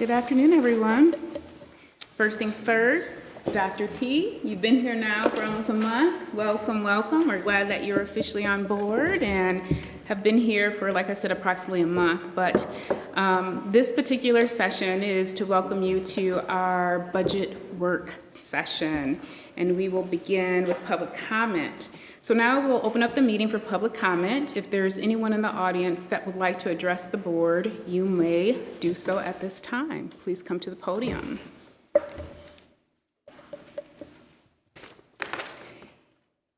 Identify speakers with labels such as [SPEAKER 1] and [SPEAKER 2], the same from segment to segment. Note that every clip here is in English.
[SPEAKER 1] Good afternoon, everyone. First things first, Dr. T, you've been here now for almost a month. Welcome, welcome. We're glad that you're officially on board and have been here for, like I said, approximately a month. But this particular session is to welcome you to our budget work session, and we will begin with public comment. So now we'll open up the meeting for public comment. If there's anyone in the audience that would like to address the board, you may do so at this time. Please come to the podium.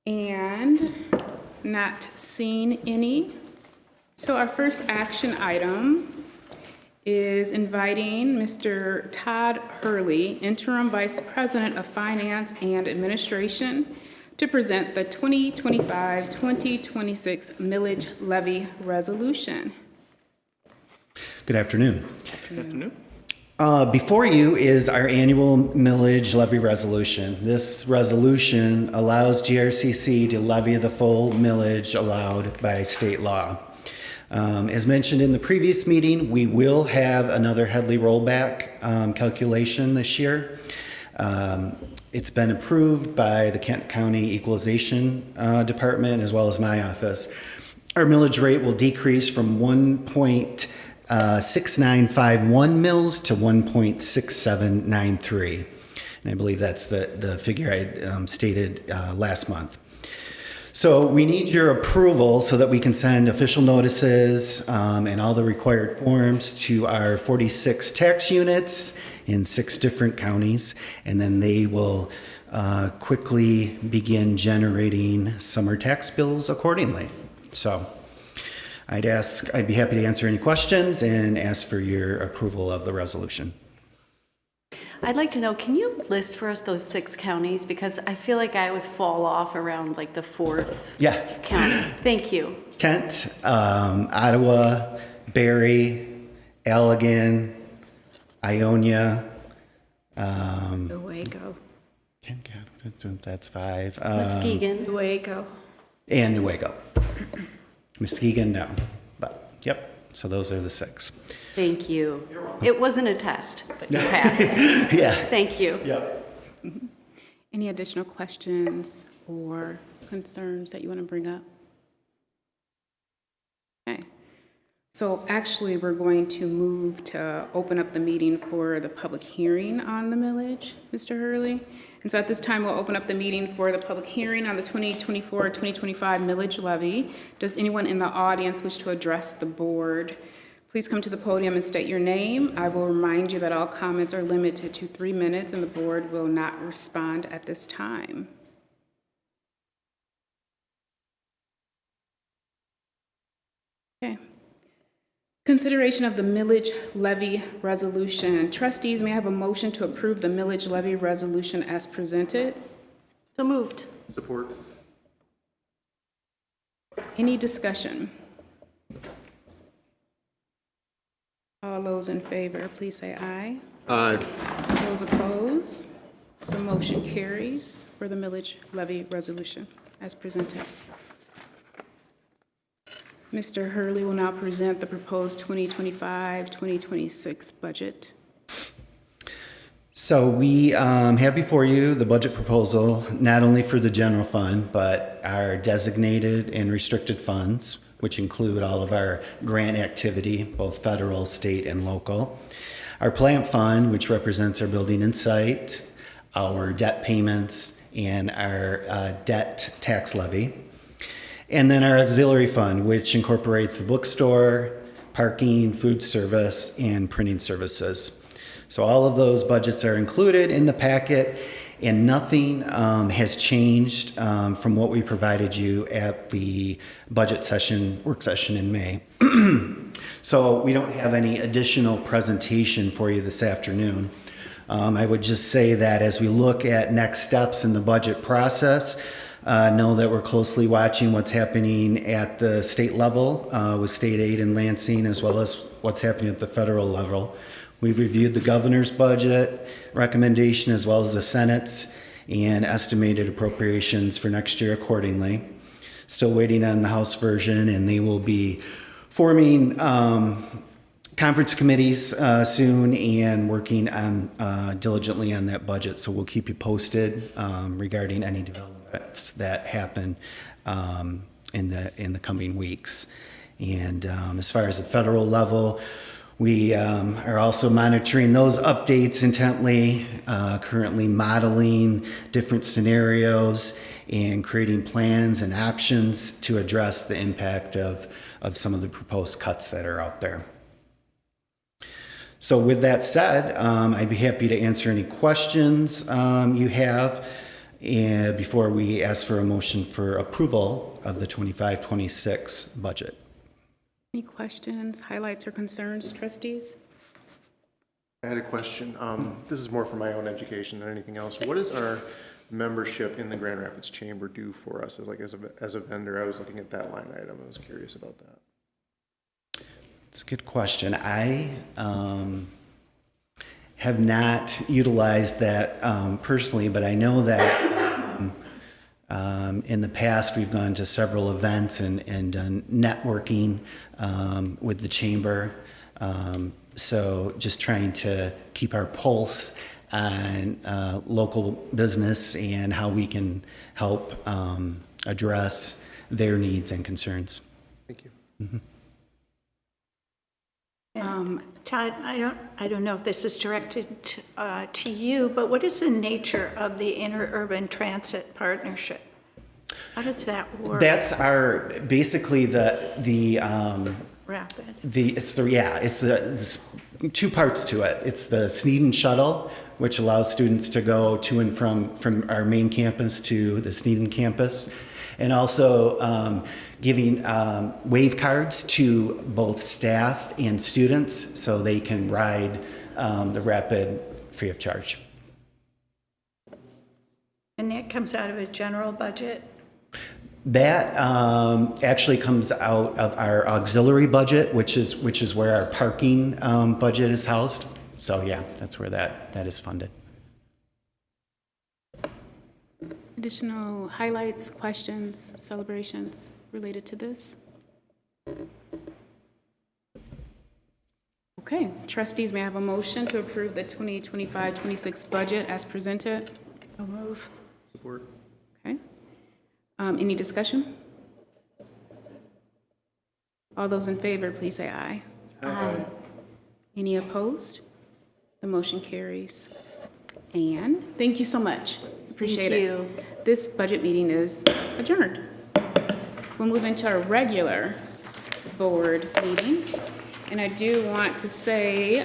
[SPEAKER 1] And not seeing any. So our first action item is inviting Mr. Todd Hurley, Interim Vice President of Finance and Administration, to present the 2025-2026 millage levy resolution.
[SPEAKER 2] Good afternoon.
[SPEAKER 1] Good afternoon.
[SPEAKER 2] Before you is our annual millage levy resolution. This resolution allows GRCC to levy the full millage allowed by state law. As mentioned in the previous meeting, we will have another Headley rollback calculation this year. It's been approved by the Kent County Equalization Department as well as my office. Our millage rate will decrease from 1.6951 mils to 1.6793. And I believe that's the figure I stated last month. So we need your approval so that we can send official notices and all the required forms to our 46 tax units in 6 different counties, and then they will quickly begin generating summer tax bills accordingly. So I'd be happy to answer any questions and ask for your approval of the resolution.
[SPEAKER 3] I'd like to know, can you list for us those 6 counties? Because I feel like I always fall off around like the 4th county. Thank you.
[SPEAKER 2] Kent, Ottawa, Barrie, Allegan, Ionia.
[SPEAKER 1] Newaygo.
[SPEAKER 2] That's 5.
[SPEAKER 3] Muskegon.
[SPEAKER 1] Newaygo.
[SPEAKER 2] And Newaygo. Muskegon, no. But, yep. So those are the 6.
[SPEAKER 3] Thank you. It wasn't a test, but you passed.
[SPEAKER 2] Yeah.
[SPEAKER 3] Thank you.
[SPEAKER 2] Yep.
[SPEAKER 1] Any additional questions or concerns that you want to bring up? Okay. So actually, we're going to move to open up the meeting for the public hearing on the millage, Mr. Hurley. And so at this time, we'll open up the meeting for the public hearing on the 2024-2025 millage levy. Does anyone in the audience wish to address the board? Please come to the podium and state your name. I will remind you that all comments are limited to 3 minutes and the board will not respond at this time. Okay. Consideration of the millage levy resolution. Trustees, may I have a motion to approve the millage levy resolution as presented?
[SPEAKER 3] So moved.
[SPEAKER 4] Support.
[SPEAKER 1] Any discussion? All those in favor, please say aye.
[SPEAKER 4] Aye.
[SPEAKER 1] Those opposed, the motion carries for the millage levy resolution as presented. Mr. Hurley will now present the proposed 2025-2026 budget.
[SPEAKER 2] So we have before you the budget proposal, not only for the general fund, but our designated and restricted funds, which include all of our grant activity, both federal, state, and local. Our plant fund, which represents our building and site, our debt payments, and our debt tax levy. And then our auxiliary fund, which incorporates the bookstore, parking, food service, and printing services. So all of those budgets are included in the packet, and nothing has changed from what we provided you at the budget session, work session in May. So we don't have any additional presentation for you this afternoon. I would just say that as we look at next steps in the budget process, know that we're closely watching what's happening at the state level with state aid in Lansing, as well as what's happening at the federal level. We've reviewed the governor's budget recommendation as well as the Senate's and estimated appropriations for next year accordingly. Still waiting on the House version, and they will be forming conference committees soon and working on diligently on that budget. So we'll keep you posted regarding any developments that happen in the coming weeks. And as far as the federal level, we are also monitoring those updates intently, currently modeling different scenarios and creating plans and options to address the impact of some of the proposed cuts that are out there. So with that said, I'd be happy to answer any questions you have before we ask for a motion for approval of the 25-26 budget.
[SPEAKER 1] Any questions, highlights, or concerns, trustees?
[SPEAKER 4] I had a question. This is more for my own education than anything else. What does our membership in the Grand Rapids Chamber do for us as a vendor? I was looking at that line item. I was curious about that.
[SPEAKER 2] It's a good question. I have not utilized that personally, but I know that in the past we've gone to several events and done networking with the chamber. So just trying to keep our pulse on local business and how we can help address their needs and concerns.
[SPEAKER 4] Thank you.
[SPEAKER 2] Mm-hmm.
[SPEAKER 5] Todd, I don't know if this is directed to you, but what is the nature of the interurban transit partnership? How does that work?
[SPEAKER 2] That's our basically the
[SPEAKER 5] Rapid.
[SPEAKER 2] It's two parts to it. It's the Sneeden Shuttle, which allows students to go to and from our main campus to the Sneeden campus, and also giving wave cards to both staff and students so they can ride the Rapid free of charge.
[SPEAKER 5] And that comes out of a general budget?
[SPEAKER 2] That actually comes out of our auxiliary budget, which is where our parking budget is housed. So yeah, that's where that is funded.
[SPEAKER 1] Additional highlights, questions, celebrations related to this? Okay, trustees, may I have a motion to approve the 2025-26 budget as presented?
[SPEAKER 5] I'll move.
[SPEAKER 4] Support.
[SPEAKER 1] Okay. Any discussion? All those in favor, please say aye.
[SPEAKER 5] Aye.
[SPEAKER 1] Any opposed? The motion carries. And thank you so much. Appreciate
[SPEAKER 3] Thank
[SPEAKER 1] it.
[SPEAKER 3] you.
[SPEAKER 1] This budget meeting is adjourned. We'll move into our regular board meeting. And I do want to say,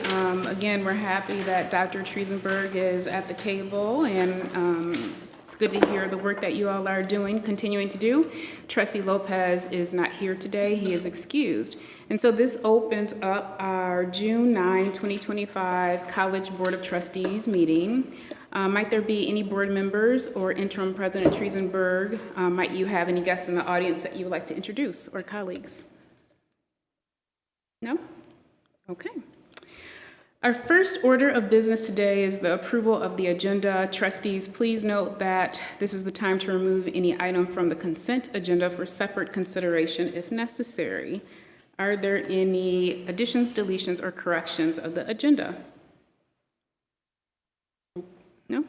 [SPEAKER 1] again, we're happy that Dr. Triesenberg is at the table, and it's good to hear the work that you all are doing, continuing to do. Trustee Lopez is not here today. He is excused. And so this opens up our June 9, 2025 College Board of Trustees meeting. Might there be any board members or interim President Triesenberg? Might you have any guests in the audience that you would like to introduce, or colleagues? No? Okay. Our first order of business today is the approval of the agenda. Trustees, please note that this is the time to remove any item from the consent agenda for separate consideration if necessary. Are there any additions, deletions, or corrections of the agenda? No?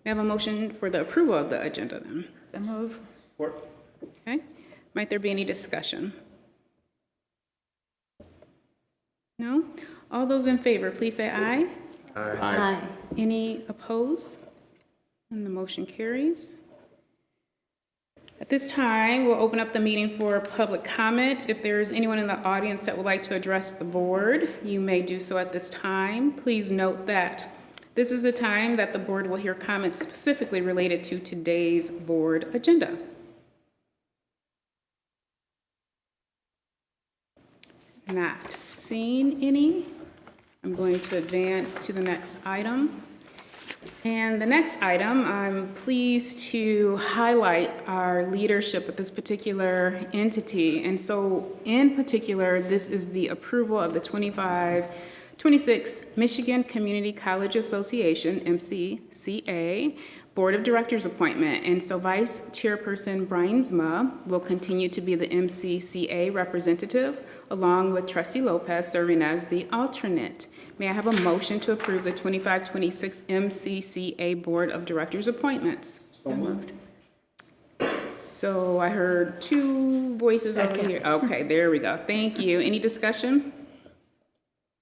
[SPEAKER 1] We have a motion for the approval of the agenda then.
[SPEAKER 5] So move.
[SPEAKER 4] Support.
[SPEAKER 1] Okay. Might there be any discussion? No? All those in favor, please say aye.
[SPEAKER 3] Aye.
[SPEAKER 1] Any opposed? And the motion carries. At this time, we'll open up the meeting for public comment. If there is anyone in the audience that would like to address the board, you may do so at this time. Please note that this is the time that the board will hear comments specifically related to today's board agenda. Not seeing any. I'm going to advance to the next item. And the next item, I'm pleased to highlight our leadership with this particular entity. And so in particular, this is the approval of the 25-26 Michigan Community College Association, MCCA, Board of Directors appointment, and so Vice Chairperson Bruinsma will continue to be the MCCA representative, along with Trustee Lopez serving as the alternate. May I have a motion to approve the 25-26 MCCA Board of Directors appointments?
[SPEAKER 4] So moved.
[SPEAKER 1] So I heard two voices over here. Okay, there we go. Thank you. Any discussion?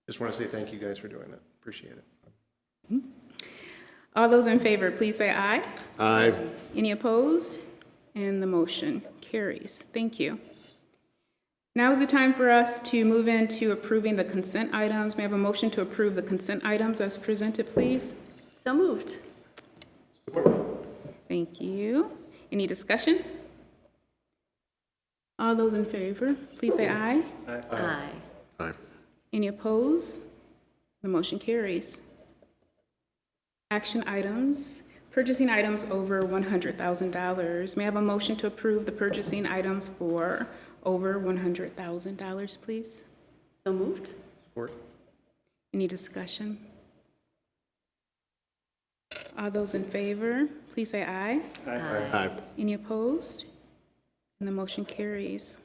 [SPEAKER 4] Just want to say thank you guys for doing that. Appreciate it.
[SPEAKER 1] All those in favor, please say aye.
[SPEAKER 6] Aye.
[SPEAKER 1] Any opposed? And the motion carries. Thank you. Now is the time for us to move into approving the consent items. May I have a motion to approve the consent items as presented, please?
[SPEAKER 3] So moved.
[SPEAKER 1] Thank you. Any discussion? All those in favor, please say aye.
[SPEAKER 3] Aye.
[SPEAKER 6] Aye.
[SPEAKER 1] Any opposed? The motion carries. Action items, purchasing items over $100,000. May I have a motion to approve the purchasing items for over $100,000, please?
[SPEAKER 3] So moved.
[SPEAKER 4] Support.
[SPEAKER 1] Any discussion? All those in favor, please say aye.
[SPEAKER 6] Aye.
[SPEAKER 1] Any opposed? And the motion carries.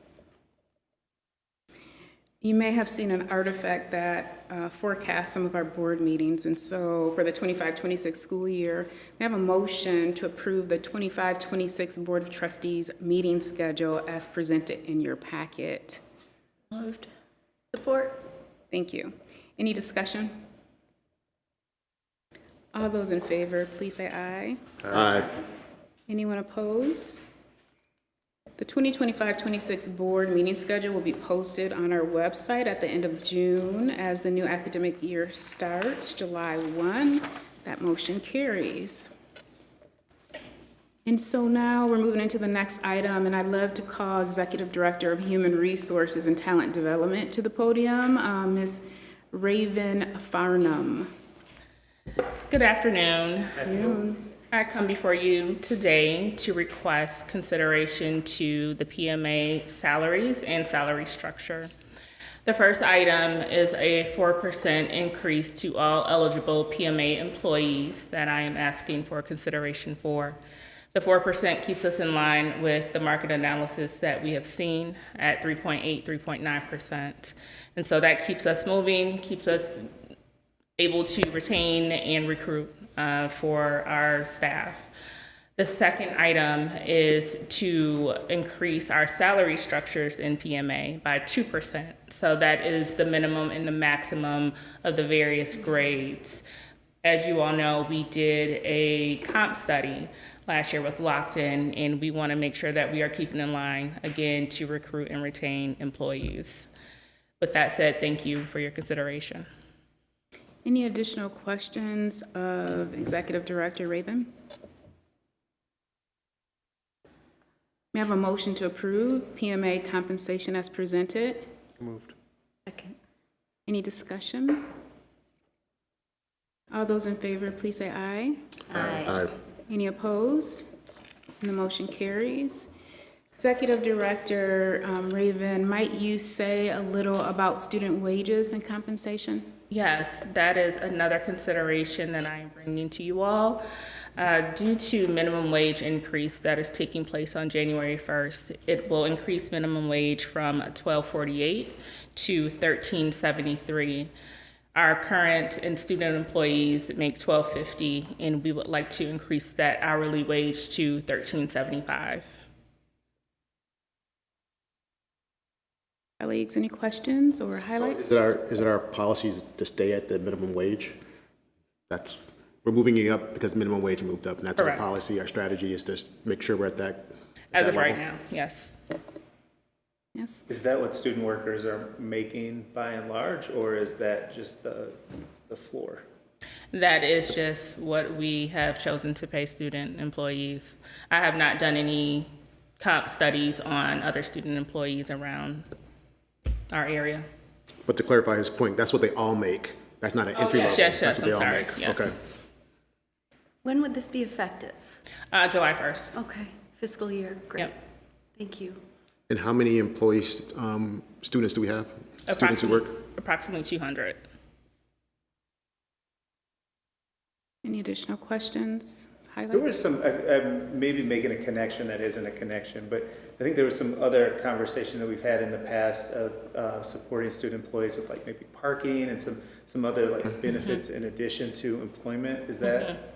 [SPEAKER 1] You may have seen an artifact that forecasts some of our board meetings, and so for the 25-26 school year, we have a motion to approve the 25-26 Board of Trustees meeting schedule as presented in your packet.
[SPEAKER 3] Moved. Support.
[SPEAKER 1] Thank you. Any discussion? All those in favor, please say aye.
[SPEAKER 6] Aye.
[SPEAKER 1] Anyone opposed? The 2025-26 board meeting schedule will be posted on our website at the end of June as the new academic year starts, July 1. That motion carries. And so now we're moving into the next item, and I'd love to call Executive Director of Human Resources and Talent Development to the podium, Ms. Raven Farnham.
[SPEAKER 7] Good afternoon. I come before you today to request consideration to the PMA salaries and salary structure. The first item is a 4% increase to all eligible PMA employees that I am asking for consideration for. The 4% keeps us in line with the market analysis that we have seen at 3.8, 3.9%. And so that keeps us moving, keeps us able to retain and recruit for our staff. The second item is to increase our salary structures in PMA by 2%. So that is the minimum and the maximum of the various grades. As you all know, we did a comp study last year with Lockton, and we want to make sure that we are keeping in line, again, to recruit and retain employees. With that said, thank you for your consideration.
[SPEAKER 1] Any additional questions of Executive Director Raven? May I have a motion to approve PMA compensation as presented?
[SPEAKER 4] So moved.
[SPEAKER 3] Second.
[SPEAKER 1] Any discussion? All those in favor, please say aye.
[SPEAKER 3] Aye.
[SPEAKER 1] Any opposed? And the motion carries. Executive Director Raven, might you say a little about student wages and compensation?
[SPEAKER 7] Yes, that is another consideration that I am bringing to you all. Due to minimum wage increase that is taking place on January 1st, it will increase minimum wage from $12.48 to $13.73. Our current and student employees make $12.50, and we would like to increase that hourly wage to $13.75.
[SPEAKER 1] Colleagues, any questions or highlights?
[SPEAKER 6] Is it our policy to stay at the minimum wage? We're moving it up because minimum wage moved up, and that's our
[SPEAKER 7] Correct.
[SPEAKER 6] policy. Our strategy is to make sure we're at that.
[SPEAKER 7] As of
[SPEAKER 6] that
[SPEAKER 7] right
[SPEAKER 6] level.
[SPEAKER 7] now, yes.
[SPEAKER 1] Yes.
[SPEAKER 8] Is that what student workers are making by and large, or is that just the floor?
[SPEAKER 7] That is just what we have chosen to pay student employees. I have not done any comp studies on other student employees around our area.
[SPEAKER 6] But to clarify his point, that's what they all make. That's not an entry level.
[SPEAKER 7] Yes,
[SPEAKER 6] That's what they
[SPEAKER 7] I'm
[SPEAKER 6] all
[SPEAKER 7] sorry,
[SPEAKER 6] make.
[SPEAKER 7] yes.
[SPEAKER 6] Okay.
[SPEAKER 3] When would this be effective?
[SPEAKER 7] July 1st.
[SPEAKER 3] Okay, fiscal year, great.
[SPEAKER 7] Yep.
[SPEAKER 3] Thank you.
[SPEAKER 6] And how many employees, students do we have? Students who work?
[SPEAKER 7] Approximately 200.
[SPEAKER 1] Any additional questions,
[SPEAKER 8] There was
[SPEAKER 1] highlight?
[SPEAKER 8] some, I'm maybe making a connection that isn't a connection, but I think there was some other conversation that we've had in the past of supporting student employees with like maybe parking and some other like benefits in addition to employment. Is that,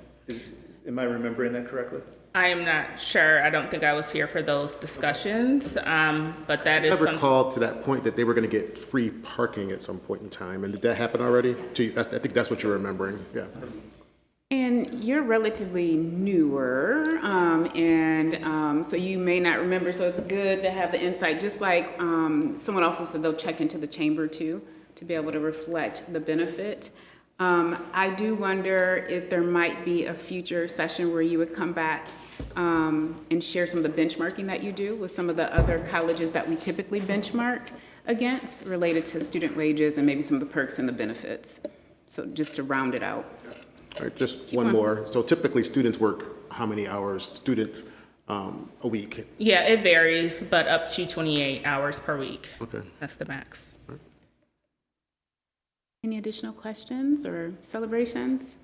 [SPEAKER 8] am I remembering that correctly?
[SPEAKER 7] I am not sure. I don't think I was here for those discussions, but that
[SPEAKER 6] I
[SPEAKER 7] is something.
[SPEAKER 6] recall to that point that they were going to get free parking at some point in time, and did that happen already? I think that's what you're remembering, yeah.
[SPEAKER 1] And you're relatively newer, so you may not remember, so it's good to have the insight, just like someone also said they'll check into the chamber too, to be able to reflect the benefit. I do wonder if there might be a future session where you would come back and share some of the benchmarking that you do with some of the other colleges that we typically benchmark against related to student wages and maybe some of the perks and the benefits. So just to round it out.
[SPEAKER 6] All right, just one more. So typically, students work how many hours, a week?
[SPEAKER 7] Yeah, it varies, but up to 28 hours per week.
[SPEAKER 6] Okay.
[SPEAKER 7] That's the max.
[SPEAKER 1] Any additional questions or celebrations?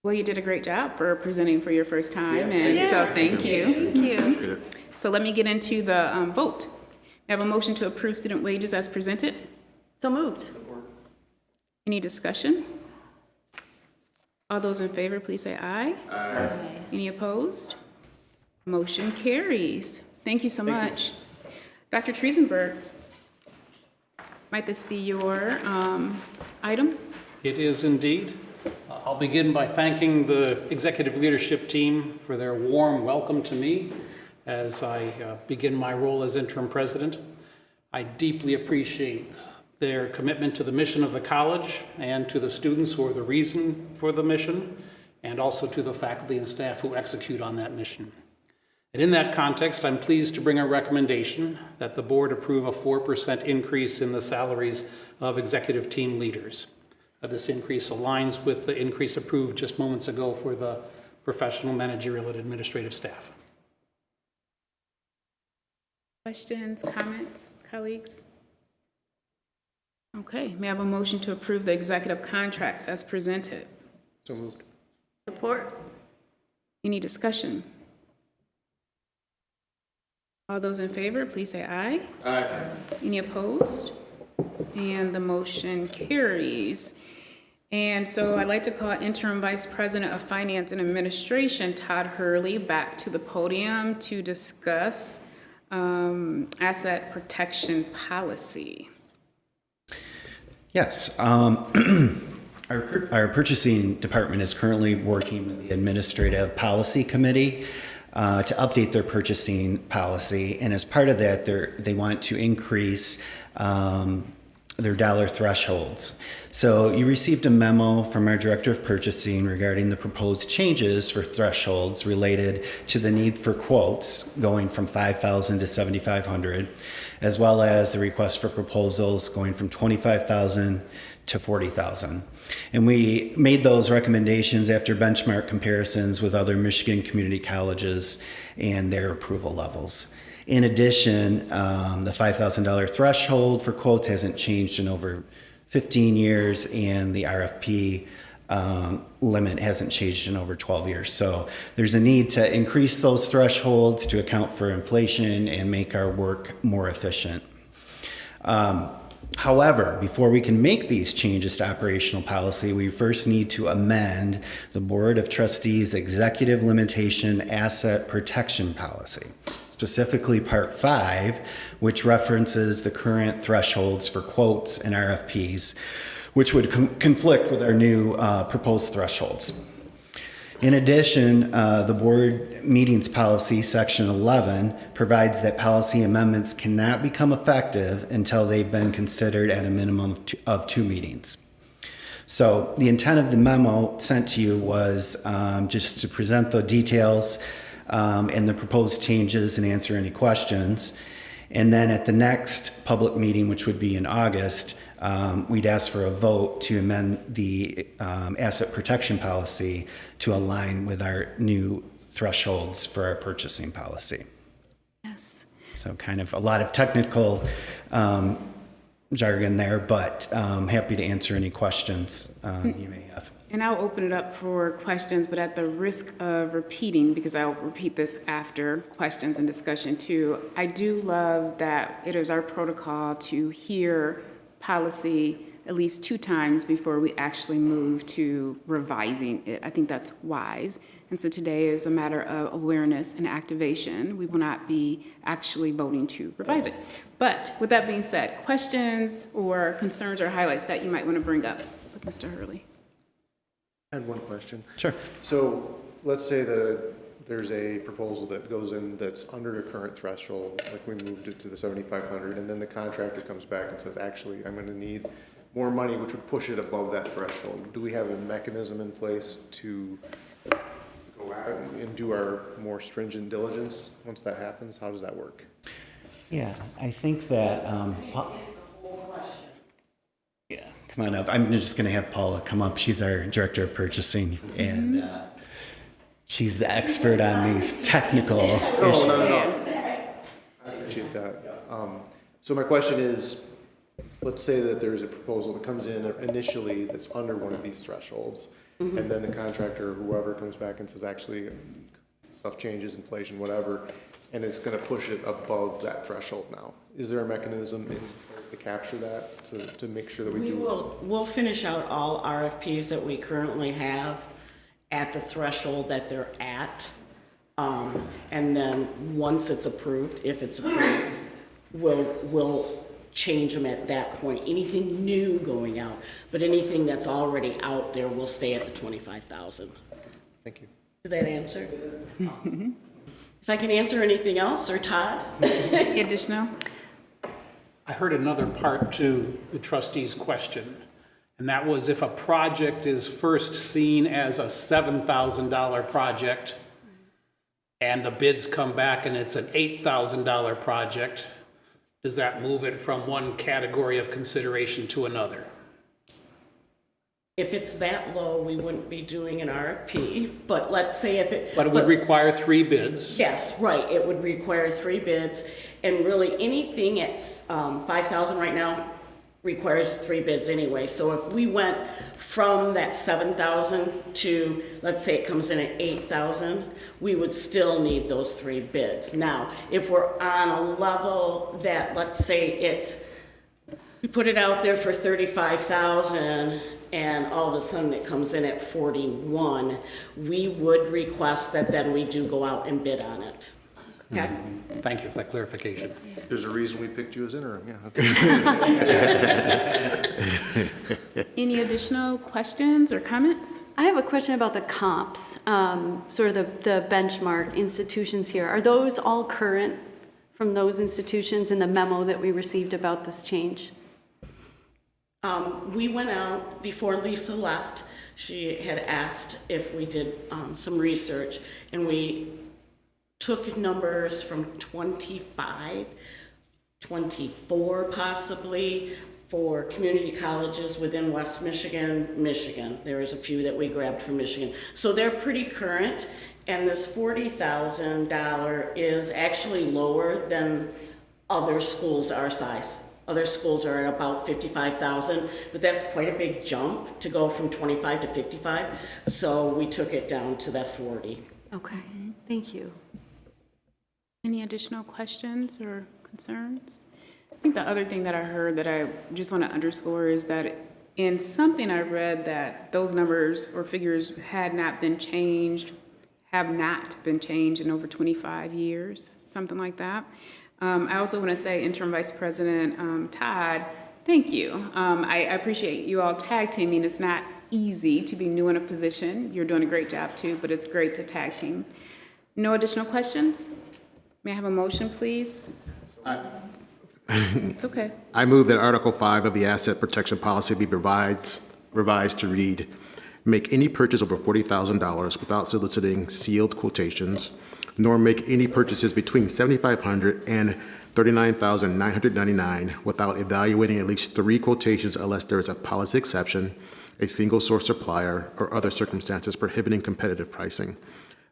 [SPEAKER 1] Well, you did a great job for presenting for your first time, and so thank you.
[SPEAKER 5] Thank you.
[SPEAKER 1] So let me get into the vote. We have a motion to approve student wages as presented.
[SPEAKER 3] So moved.
[SPEAKER 1] Any discussion? All those in favor, please say aye. Aye. Any opposed? Motion carries. Thank you so much. Dr. Triesenberg, might this be your item?
[SPEAKER 9] It is indeed. I'll begin by thanking the executive leadership team for their warm welcome to me as I begin my role as interim president. I deeply appreciate their commitment to the mission of the college and to the students who are the reason for the mission, and also to the faculty and staff who execute on that mission. And in that context, I'm pleased to bring a recommendation that the board approve a 4% increase in the salaries of executive team leaders. This increase aligns with the increase approved just moments ago for the professional, managerial, and administrative staff.
[SPEAKER 1] Questions, comments, colleagues? Okay, may I have a motion to approve the executive contracts as presented?
[SPEAKER 4] So moved.
[SPEAKER 3] Support.
[SPEAKER 1] Any discussion? All those in favor, please say aye. Aye. Any opposed? And the motion carries. And so I'd like to call Interim Vice President of Finance and Administration, Todd Hurley, back to the podium to discuss asset protection policy.
[SPEAKER 2] Yes. Our purchasing department is currently working with the Administrative Policy Committee to update their purchasing policy. And as part of that, they want to increase their dollar thresholds. So you received a memo from our Director of Purchasing regarding the proposed changes for thresholds related to the need for quotes going from $5,000 to $7,500, as well as the request for proposals going from $25,000 to $40,000. And we made those recommendations after benchmark comparisons with other Michigan community colleges and their approval levels. In addition, the $5,000 threshold for quotes hasn't changed in over 15 years, and the RFP limit hasn't changed in over 12 years. So there's a need to increase those thresholds to account for inflation and make our work more efficient. However, before we can make these changes to operational policy, we first need to amend the Board of Trustees Executive Limitation Asset Protection Policy, specifically Part 5, which references the current thresholds for quotes and RFPs, which would conflict with our new proposed thresholds. In addition, the board meetings policy, section 11, provides that policy amendments cannot become effective until they've been considered at a minimum of two meetings. So the intent of the memo sent to you was just to present the details and the proposed changes and answer any questions. And then at the next public meeting, which would be in August, we'd ask for a vote to amend the asset protection policy to align with our new thresholds for our purchasing policy.
[SPEAKER 1] Yes.
[SPEAKER 2] So kind of a lot of technical jargon there, but happy to answer any questions you may have.
[SPEAKER 1] And I'll open it up for questions, but at the risk of repeating, because I'll repeat this after questions and discussion too, I do love that it is our protocol to hear policy at least 2 times before we actually move to revising it. I think that's wise. And so today is a matter of awareness and activation. We will not be actually voting to revise it. But with that being said, questions or concerns or highlights that you might want to bring up with Mr. Hurley?
[SPEAKER 4] I had one question.
[SPEAKER 2] Sure.
[SPEAKER 4] So let's say that there's a proposal that goes in that's under the current threshold, like we moved it to the 7,500, and then the contractor comes back and says, actually, I'm going to need more money, which would push it above that threshold. Do we have a mechanism in place to go out and do our more stringent diligence once that happens? How does that work?
[SPEAKER 2] Yeah, I think that, yeah, come on up. I'm just going to have Paula come up. She's our director of purchasing, and she's the expert on these technical issues.
[SPEAKER 4] No. I appreciate that. So my question is, let's say that there's a proposal that comes in initially that's under one of these thresholds, and then the contractor or whoever comes back and says, actually, stuff changes, inflation, whatever, and it's going to push it above that threshold now. Is there a mechanism to capture that, to make sure that we do?
[SPEAKER 10] We'll finish out all RFPs that we currently have at the threshold that they're at. And then once it's approved, if it's approved, we'll change them at that point. Anything new going out, but anything that's already out there will stay at the 25,000.
[SPEAKER 4] Thank you.
[SPEAKER 10] Did that answer? If I can answer anything else, or Todd?
[SPEAKER 1] Additional?
[SPEAKER 9] I heard another part to the trustee's question, and that was if a project is first seen as a $7,000 project and the bids come back and it's an $8,000 project, does that move it from one category of consideration to another?
[SPEAKER 10] If it's that low, we wouldn't be doing an RFP, but let's say if it...
[SPEAKER 9] But it would require 3 bids.
[SPEAKER 10] Yes, right, it would require 3 bids, and really anything at 5,000 right now requires 3 bids anyway. So if we went from that 7,000 to, let's say it comes in at 8,000, we would still need those 3 bids. Now, if we're on a level that, let's say we put it out there for 35,000, and all of a sudden it comes in at 41, we would request that then we do go out and bid on it. Okay?
[SPEAKER 9] Thank you for that clarification.
[SPEAKER 4] There's a reason we picked you as interim, yeah. Okay.
[SPEAKER 1] Any additional questions or comments?
[SPEAKER 3] I have a question about the comps, sort of the benchmark institutions here. Are those all current from those institutions in the memo that we received about this change?
[SPEAKER 10] We went out before Lisa left. She had asked if we did some research, and we took numbers from 25, 24 possibly, for community colleges within West Michigan. There is a few that we grabbed from Michigan. So they're pretty current, and this $40,000 is actually lower than other schools our size. Other schools are at about 55,000, but that's quite a big jump to go from 25 to 55. So we took it down to that 40.
[SPEAKER 3] Okay, thank you.
[SPEAKER 1] Any additional questions or concerns? I think the other thing that I heard that I just want to underscore is that in something I read that those numbers or figures have not been changed in over 25 years, something like that. I also want to say, Interim Vice President Todd, thank you. I appreciate you all tag teaming. It's not easy to be new in a position. You're doing a great job too, but it's great to tag team. No additional questions? May I have a motion, please? It's okay.
[SPEAKER 6] I move that Article 5 of the Asset Protection Policy be revised to read, make any purchase over $40,000 without soliciting sealed quotations, nor make any purchases between $7,500 and $39,999 without evaluating at least 3 quotations unless there is a policy exception, a single source supplier, or other circumstances prohibiting competitive pricing.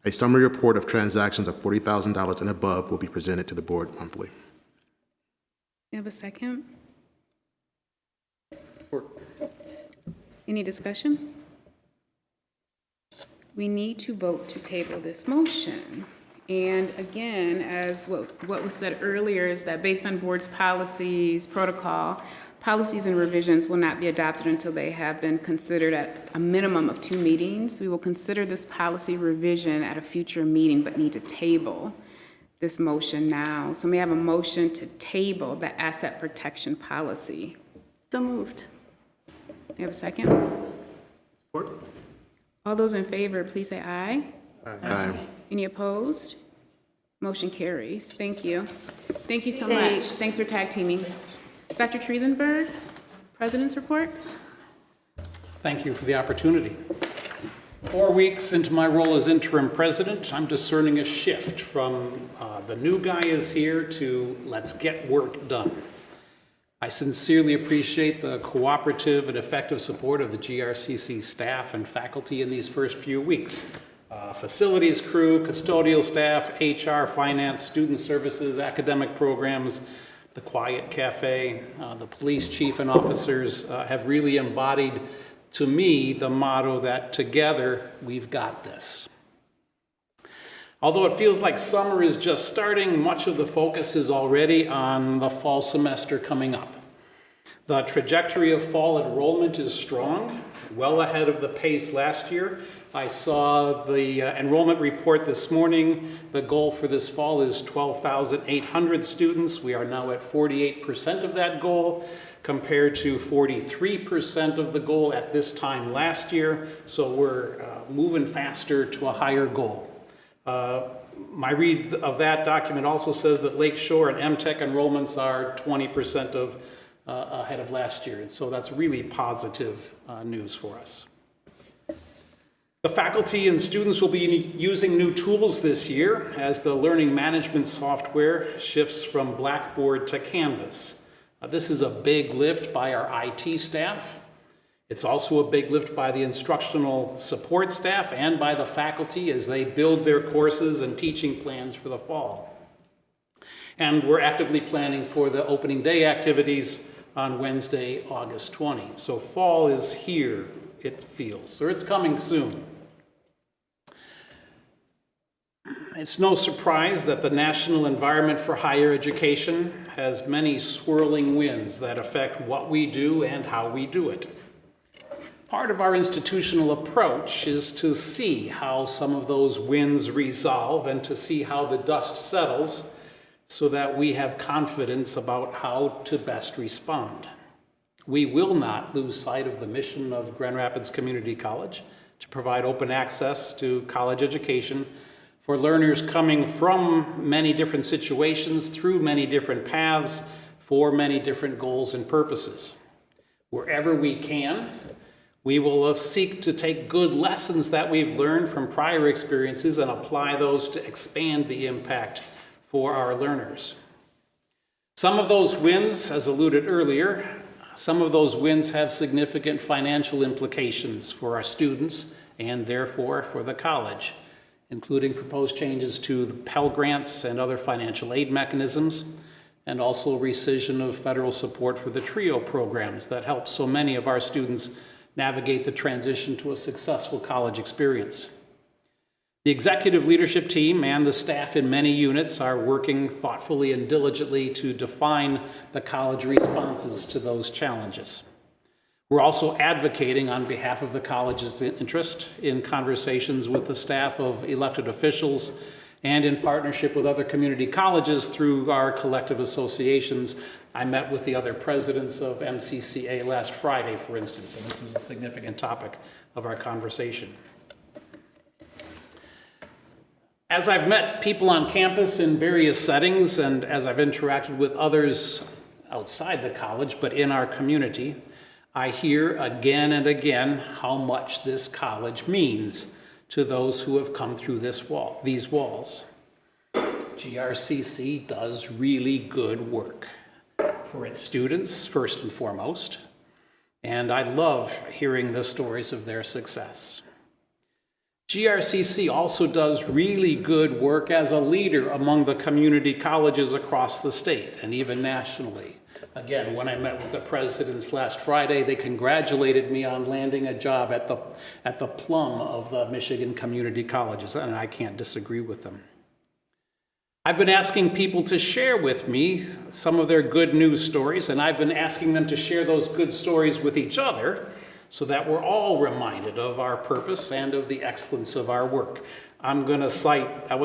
[SPEAKER 6] A summary report of transactions of $40,000 and above will be presented to the board monthly.
[SPEAKER 1] You have a second? Any discussion? We need to vote to table this motion. And again, as what was said earlier, is that based on board's policies, protocol, policies and revisions will not be adopted until they have been considered at a minimum of 2 meetings. We will consider this policy revision at a future meeting, but need to table this motion now. So may I have a motion to table the asset protection policy?
[SPEAKER 3] So moved.
[SPEAKER 1] Do you have a second? All those in favor, please say aye.
[SPEAKER 6] Aye.
[SPEAKER 1] Any opposed? Motion carries. Thank you. Thank you so much.
[SPEAKER 3] Thanks.
[SPEAKER 1] Thanks for tag teaming. Dr. Triesenberg, President's report.
[SPEAKER 9] Thank you for the opportunity. 4 weeks into my role as interim president, I'm discerning a shift from the new guy is here to let's get work done. I sincerely appreciate the cooperative and effective support of the GRCC staff and faculty in these first few weeks. Facilities crew, custodial staff, HR, finance, student services, academic programs, the Quiet Cafe, the police chief and officers have really embodied, to me, the motto that together we've got this. Although it feels like summer is just starting, much of the focus is already on the fall semester coming up. The trajectory of fall enrollment is strong, well ahead of the pace last year. I saw the enrollment report this morning. The goal for this fall is 12,800 students. We are now at 48% of that goal, compared to 43% of the goal at this time last year. So we're moving faster to a higher goal. My read of that document also says that Lakeshore and MTech enrollments are 20% ahead of last year. And so that's really positive news for us. The faculty and students will be using new tools this year as the learning management software shifts from Blackboard to Canvas. This is a big lift by our IT staff. It's also a big lift by the instructional support staff and by the faculty as they build their courses and teaching plans for the fall. And we're actively planning for the opening day activities on Wednesday, August 20. So fall is here, it feels, or it's coming soon. It's no surprise that the national environment for higher education has many swirling winds that affect what we do and how we do it. Part of our institutional approach is to see how some of those winds resolve and to see how the dust settles so that we have confidence about how to best respond. We will not lose sight of the mission of Grand Rapids Community College to provide open access to college education for learners coming from many different situations, through many different paths, for many different goals and purposes. Wherever we can, we will seek to take good lessons that we've learned from prior experiences and apply those to expand the impact for our learners. Some of those wins, as alluded earlier, some of those wins have significant financial implications for our students and therefore for the college, including proposed changes to the Pell Grants and other financial aid mechanisms, and also rescission of federal support for the TRIO programs that help so many of our students navigate the transition to a successful college experience. The executive leadership team and the staff in many units are working thoughtfully and diligently to define the college responses to those challenges. We're also advocating on behalf of the college's interest in conversations with the staff of elected officials and in partnership with other community colleges through our collective associations. I met with the other presidents of MCCA last Friday, for instance, and this was a significant topic of our conversation. As I've met people on campus in various settings and as I've interacted with others outside the college but in our community, I hear again and again how much this college means to those who have come through these walls. GRCC does really good work for its students, first and foremost, and I love hearing the stories of their success. GRCC also does really good work as a leader among the community colleges across the state and even nationally, Again, when I met with the presidents last Friday, they congratulated me on landing a job at the plum of the Michigan community colleges, and I can't disagree with them. I've been asking people to share with me some of their good news stories, and I've been asking them to share those good stories with each other so that we're all reminded of our purpose and of the excellence of our work. I was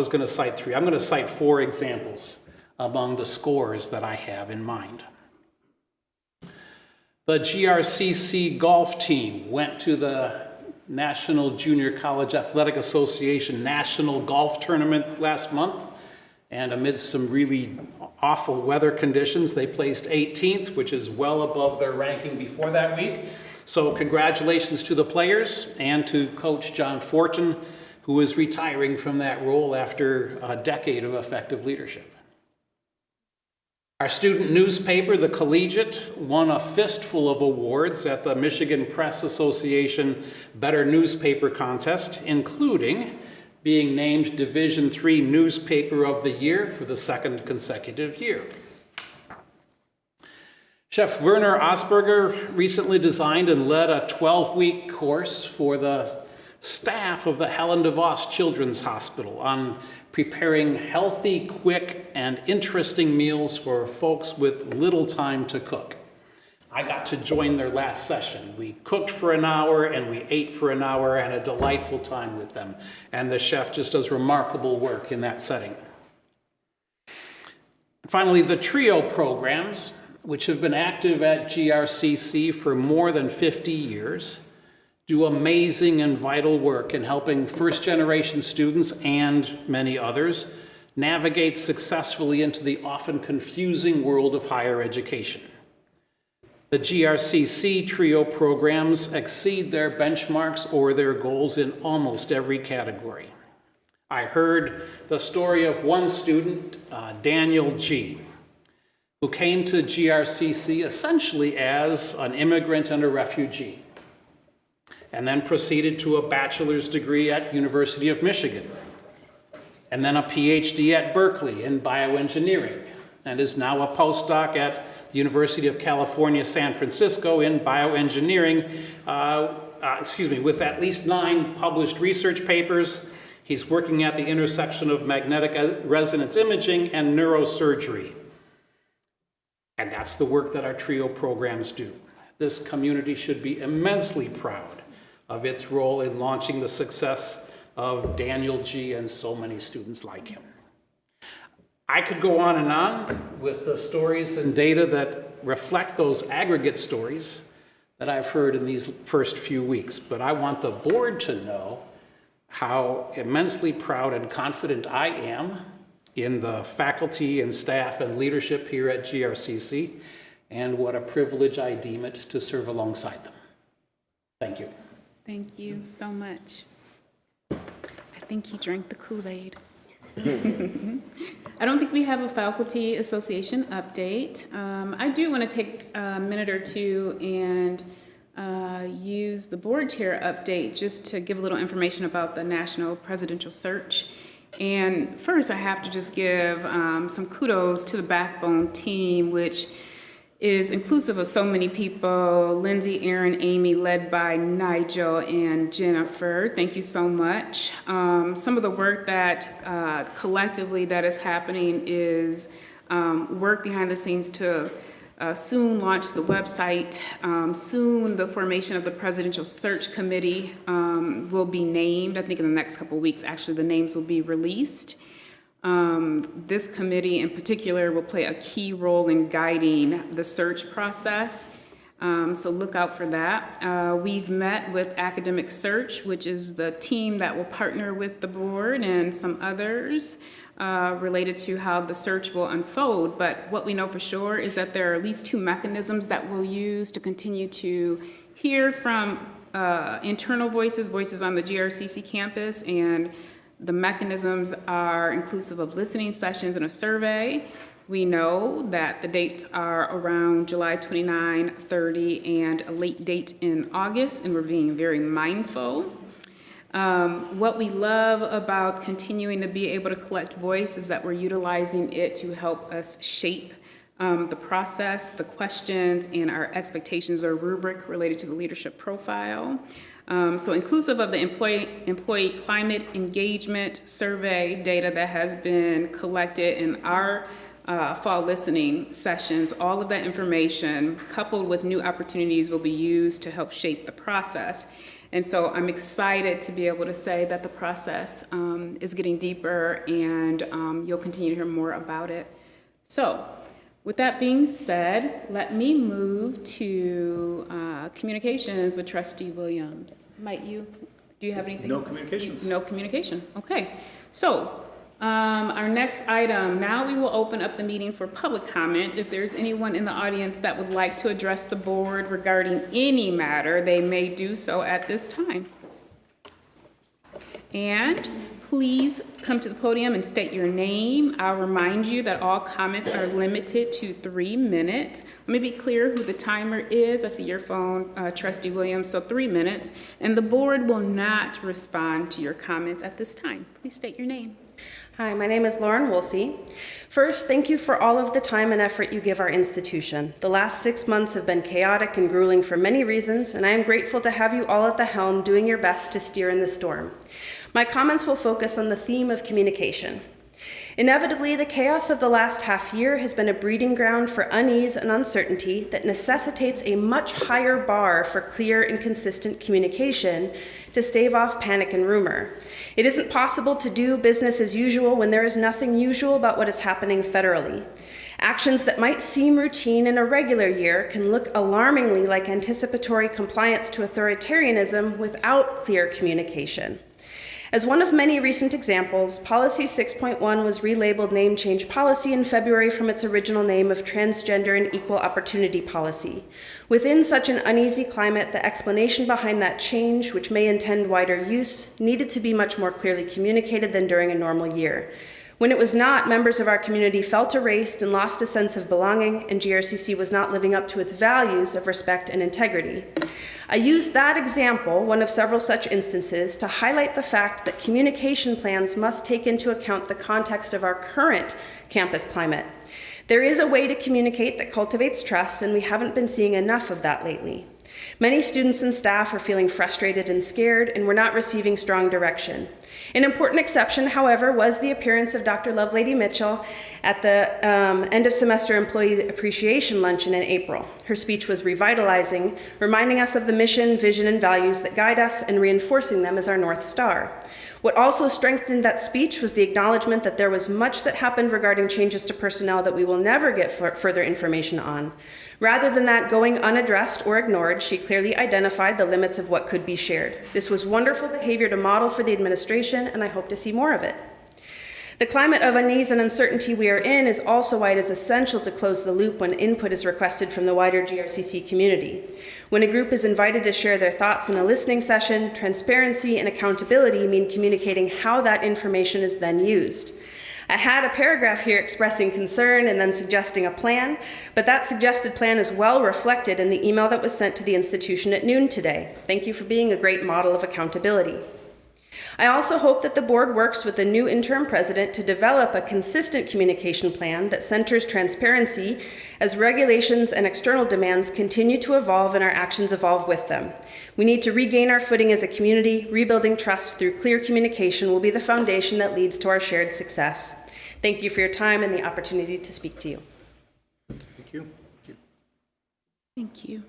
[SPEAKER 9] going to cite 3. I'm going to cite 4 examples among the scores that I have in mind. The GRCC golf team went to the National Junior College Athletic Association National Golf Tournament last month, and amidst some really awful weather conditions, they placed 18th, which is well above their ranking before that week. So congratulations to the players and to Coach John Fortin, who is retiring from that role after a decade of effective leadership. Our student newspaper, The Collegiate, won a fistful of awards at the Michigan Press Association Better Newspaper Contest, including being named Division III Newspaper of the Year for the 2nd consecutive year. Chef Werner Osberger recently designed and led a 12-week course for the staff of the Helen DeVos Children's Hospital on preparing healthy, quick, and interesting meals for folks with little time to cook. I got to join their last session. We cooked for an hour and we ate for an hour, and a delightful time with them. And the chef just does remarkable work in that setting. Finally, the TRIO programs, which have been active at GRCC for more than 50 years, do amazing and vital work in helping first-generation students and many others navigate successfully into the often confusing world of higher education. The GRCC TRIO programs exceed their benchmarks or their goals in almost every category. I heard the story of one student, Daniel G., who came to GRCC essentially as an immigrant and a refugee, and then proceeded to a bachelor's degree at University of Michigan, and then a PhD at Berkeley in bioengineering, and is now a postdoc at the University of California, San Francisco in bioengineering, with at least 9 published research papers. He's working at the intersection of magnetic resonance imaging and neurosurgery. And that's the work that our TRIO programs do. This community should be immensely proud of its role in launching the success of Daniel G. and so many students like him. I could go on and on with the stories and data that reflect those aggregate stories that I've heard in these first few weeks, but I want the board to know how immensely proud and confident I am in the faculty and staff and leadership here at GRCC, and what a privilege I deem it to serve alongside them. Thank you.
[SPEAKER 1] Thank you so much. I think he drank the Kool-Aid. I don't think we have a faculty association update. I do want to take a minute or two and use the board chair update just to give a little information about the national presidential search. And first, I have to just give some kudos to the Backbone team, which is inclusive of so many people: Lindsay, Aaron, Amy, led by Nigel and Jennifer. Thank you so much. Some of the work that collectively that is happening is work behind the scenes to soon launch the website. Soon the formation of the Presidential Search Committee will be named. I think in the next couple of weeks, actually, the names will be released. This committee in particular will play a key role in guiding the search process. So look out for that. We've met with Academic Search, which is the team that will partner with the board and some others related to how the search will unfold. But what we know for sure is that there are at least 2 mechanisms that we'll use to continue to hear from internal voices on the GRCC campus, and the mechanisms are inclusive of listening sessions and a survey. We know that the dates are around July 29, 30, and a late date in August, and we're being very mindful. What we love about continuing to be able to collect voice is that we're utilizing it to help us shape the process, the questions, and our expectations or rubric related to the leadership profile. So inclusive of the employee climate engagement survey data that has been collected in our fall listening sessions, all of that information coupled with new opportunities will be used to help shape the process. And so I'm excited to be able to say that the process is getting deeper, and you'll continue to hear more about it. So with that being said, let me move to communications with Trustee Williams. Do you have anything?
[SPEAKER 8] No communications.
[SPEAKER 1] No communication, okay. So our next item, now we will open up the meeting for public comment. If there's anyone in the audience that would like to address the board regarding any matter, they may do so at this time. And please come to the podium and state your name. I'll remind you that all comments are limited to 3 minutes. Let me be clear who the timer is. I see your phone, Trustee Williams, so 3 minutes. And the board will not respond to your comments at this time. Please state your name.
[SPEAKER 11] Hi, my name is Lauren Woolsey. First, thank you for all of the time and effort you give our institution. The last 6 months have been chaotic and grueling for many reasons, and I am grateful to have you all at the helm doing your best to steer in the storm. My comments will focus on the theme of communication. Inevitably, the chaos of the last half year has been a breeding ground for unease and uncertainty that necessitates a much higher bar for clear and consistent communication to stave off panic and rumor. It isn't possible to do business as usual when there is nothing usual about what is happening federally. Actions that might seem routine in a regular year can look alarmingly like anticipatory compliance to authoritarianism without clear communication. As one of many recent examples, Policy 6.1 was relabeled Name Change Policy in February from its original name of Transgender and Equal Opportunity Policy. Within such an uneasy climate, the explanation behind that change, which may intend wider use, needed to be much more clearly communicated than during a normal year. When it was not, members of our community felt erased and lost a sense of belonging, and GRCC was not living up to its values of respect and integrity. I use that example, one of several such instances, to highlight the fact that communication plans must take into account the context of our current campus climate. There is a way to communicate that cultivates trust, and we haven't been seeing enough of that lately. Many students and staff are feeling frustrated and scared, and we're not receiving strong direction. An important exception, however, was the appearance of Dr. Lovelady Mitchell at the end of semester employee appreciation luncheon in April. Her speech was revitalizing, reminding us of the mission, vision, and values that guide us and reinforcing them as our North Star. What also strengthened that speech was the acknowledgement that there was much that happened regarding changes to personnel that we will never get further information on. Rather than that going unaddressed or ignored, she clearly identified the limits of what could be shared. This was wonderful behavior to model for the administration, and I hope to see more of it. The climate of unease and uncertainty we are in is also why it is essential to close the loop when input is requested from the wider GRCC community. When a group is invited to share their thoughts in a listening session, transparency and accountability mean communicating how that information is then used. I had a paragraph here expressing concern and then suggesting a plan, but that suggested plan is well reflected in the email that was sent to the institution at noon today. Thank you for being a great model of accountability. I also hope that the board works with the new interim president to develop a consistent communication plan that centers transparency as regulations and external demands continue to evolve and our actions evolve with them. We need to regain our footing as a community. Rebuilding trust through clear communication will be the foundation that leads to our shared success. Thank you for your time and the opportunity to speak to you.
[SPEAKER 8] Thank you.
[SPEAKER 1] Thank you.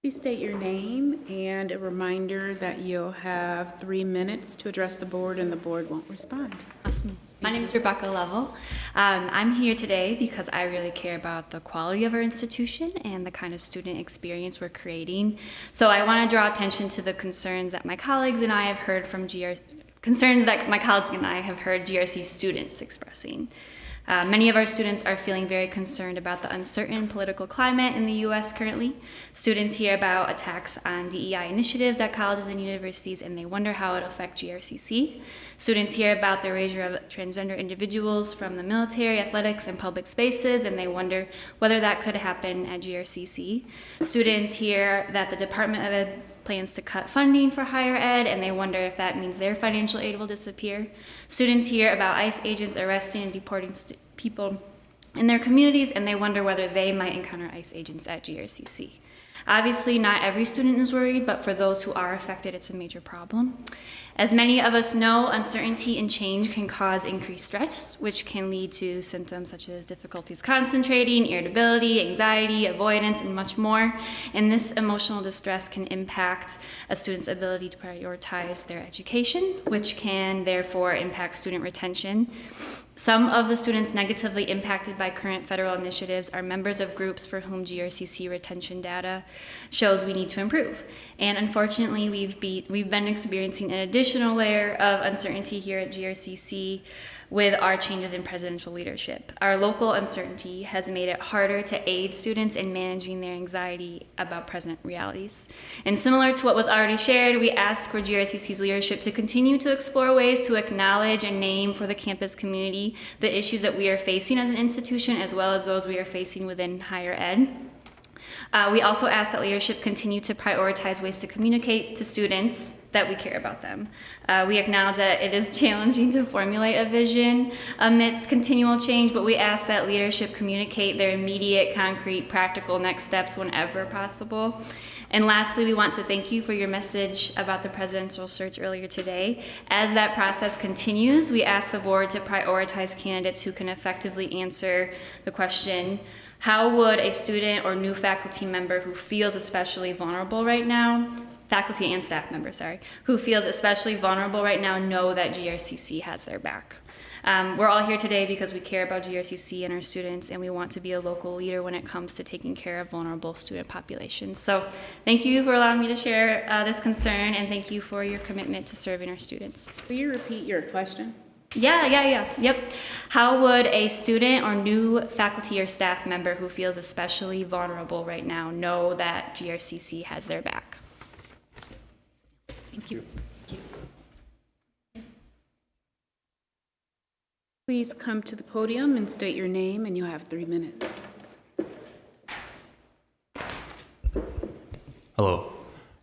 [SPEAKER 1] Please state your name and a reminder that you'll have 3 minutes to address the board and the board won't respond.
[SPEAKER 12] Awesome. My name is Rebecca Lovell. I'm here today because I really care about the quality of our institution and the kind of student experience we're creating. So I want to draw attention to the concerns that my colleagues and I have heard from GRC students expressing. Many of our students are feeling very concerned about the uncertain political climate in the U.S. currently. Students hear about attacks on DEI initiatives at colleges and universities, and they wonder how it will affect GRCC. Students hear about the erasure of transgender individuals from the military, athletics, and public spaces, and they wonder whether that could happen at GRCC. Students hear that the Department of Ed plans to cut funding for higher ed, and they wonder if that means their financial aid will disappear. Students hear about ICE agents arresting and deporting people in their communities, and they wonder whether they might encounter ICE agents at GRCC. Obviously, not every student is worried, but for those who are affected, it's a major problem. As many of us know, uncertainty and change can cause increased stress, which can lead to symptoms such as difficulties concentrating, irritability, anxiety, avoidance, and much more. And this emotional distress can impact a student's ability to prioritize their education, which can therefore impact student retention. Some of the students negatively impacted by current federal initiatives are members of groups for whom GRCC retention data shows we need to improve. And unfortunately, we've been experiencing an additional layer of uncertainty here at GRCC with our changes in presidential leadership. Our local uncertainty has made it harder to aid students in managing their anxiety about present realities. And similar to what was already shared, we ask for GRCC's leadership to continue to explore ways to acknowledge and name for the campus community the issues that we are facing as an institution, as well as those we are facing within higher ed. We also ask that leadership continue to prioritize ways to communicate to students that we care about them. We acknowledge that it is challenging to formulate a vision amidst continual change, but we ask that leadership communicate their immediate, concrete, practical next steps whenever possible. And lastly, we want to thank you for your message about the presidential search earlier today. As that process continues, we ask the board to prioritize candidates who can effectively answer the question, how would a student or new faculty member who feels especially vulnerable right now, faculty and staff member, who feels especially vulnerable right now know that GRCC has their back? We're all here today because we care about GRCC and our students, and we want to be a local leader when it comes to taking care of vulnerable student populations. So thank you for allowing me to share this concern, and thank you for your commitment to serving our students.
[SPEAKER 1] Will you repeat your question?
[SPEAKER 12] Yep. How would a student or new faculty or staff member who feels especially vulnerable right now know that GRCC has their back? Thank you.
[SPEAKER 1] Please come to the podium and state your name, and you'll have 3 minutes.
[SPEAKER 13] Hello,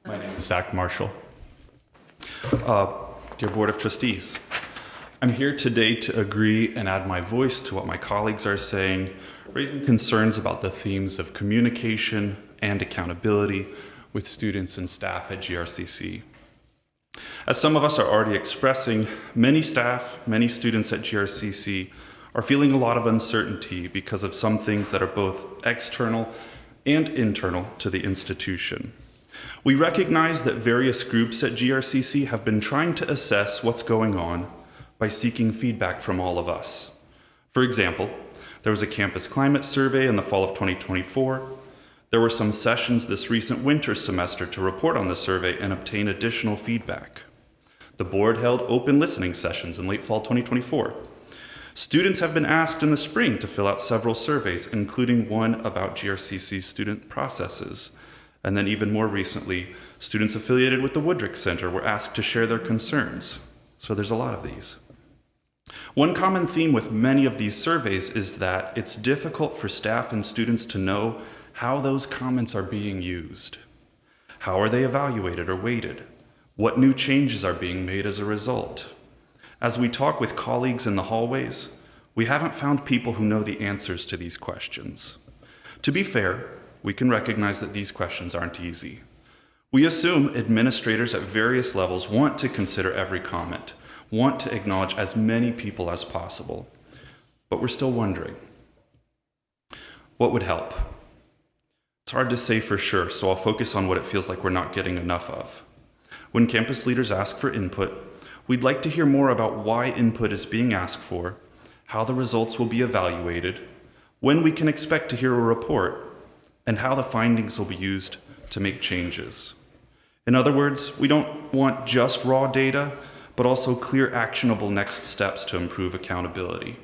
[SPEAKER 13] my name is Zach Marshall. Dear Board of Trustees, I'm here today to agree and add my voice to what my colleagues are saying, raising concerns about the themes of communication and accountability with students and staff at GRCC. As some of us are already expressing, many staff, many students at GRCC are feeling a lot of uncertainty because of some things that are both external and internal to the institution. We recognize that various groups at GRCC have been trying to assess what's going on by seeking feedback from all of us. For example, there was a campus climate survey in the fall of 2024. There were some sessions this recent winter semester to report on the survey and obtain additional feedback. The board held open listening sessions in late fall 2024. Students have been asked in the spring to fill out several surveys, including one about GRCC's student processes. And then even more recently, students affiliated with the Woodrick Center were asked to share their concerns. So there's a lot of these. One common theme with many of these surveys is that it's difficult for staff and students to know how those comments are being used. How are they evaluated or weighted? What new changes are being made as a result? As we talk with colleagues in the hallways, we haven't found people who know the answers to these questions. To be fair, we can recognize that these questions aren't easy. We assume administrators at various levels want to consider every comment, want to acknowledge as many people as possible, but we're still wondering, what would help? It's hard to say for sure, so I'll focus on what it feels like we're not getting enough of. When campus leaders ask for input, we'd like to hear more about why input is being asked for, how the results will be evaluated, when we can expect to hear a report, and how the findings will be used to make changes. In other words, we don't want just raw data, but also clear actionable next steps to improve accountability.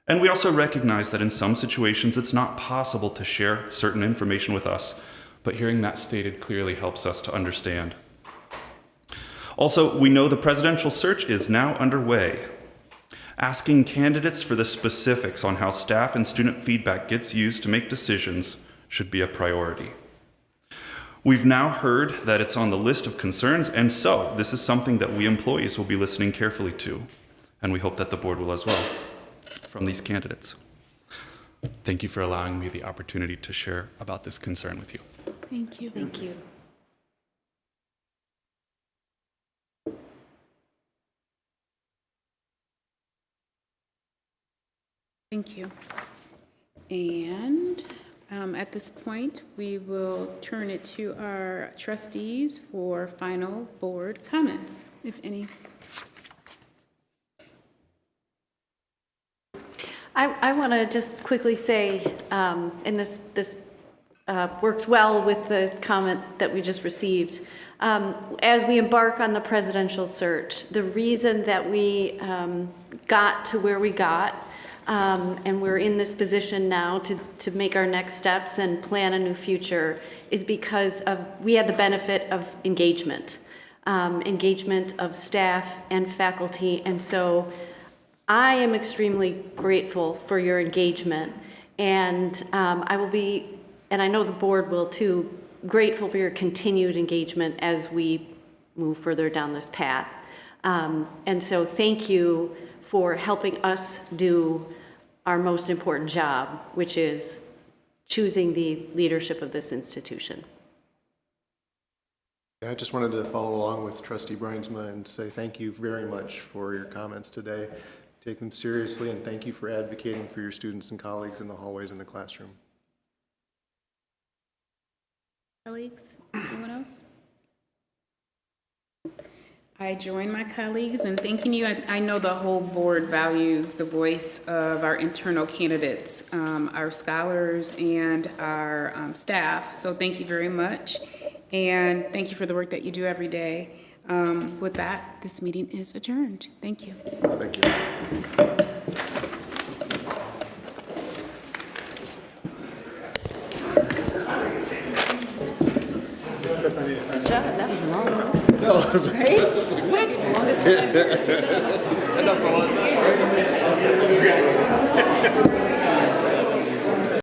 [SPEAKER 13] And we also recognize that in some situations it's not possible to share certain information with us, but hearing that stated clearly helps us to understand. Also, we know the presidential search is now underway. Asking candidates for the specifics on how staff and student feedback gets used to make decisions should be a priority. We've now heard that it's on the list of concerns, and so this is something that we employees will be listening carefully to, and we hope that the board will as well, from these candidates. Thank you for allowing me the opportunity to share about this concern with you.
[SPEAKER 1] Thank you.
[SPEAKER 3] Thank you.
[SPEAKER 1] Thank you. And at this point, we will turn it to our trustees for final board comments, if any.
[SPEAKER 3] I want to just quickly say, and this works well with the comment that we just received. As we embark on the presidential search, the reason that we got to where we got, and we're in this position now to make our next steps and plan a new future, is because we had the benefit of engagement of staff and faculty. And so I am extremely grateful for your engagement, and I will be, and I know the board will too, grateful for your continued engagement as we move further down this path. And so thank you for helping us do our most important job, which is choosing the leadership of this institution.
[SPEAKER 4] I just wanted to follow along with Trustee Bruinsma and say thank you very much for your comments today. Take them seriously, and thank you for advocating for your students and colleagues in the hallways and the classroom.
[SPEAKER 1] Colleagues, anyone else? I join my colleagues in thanking you. I know the whole board values the voice of our internal candidates, our scholars, and our staff. So thank you very much. And thank you for the work that you do every day. With that, this meeting is adjourned. Thank you.
[SPEAKER 4] Thank you.
[SPEAKER 3] Good job, that was long.
[SPEAKER 4] No, it's
[SPEAKER 3] Right?
[SPEAKER 4] enough for one.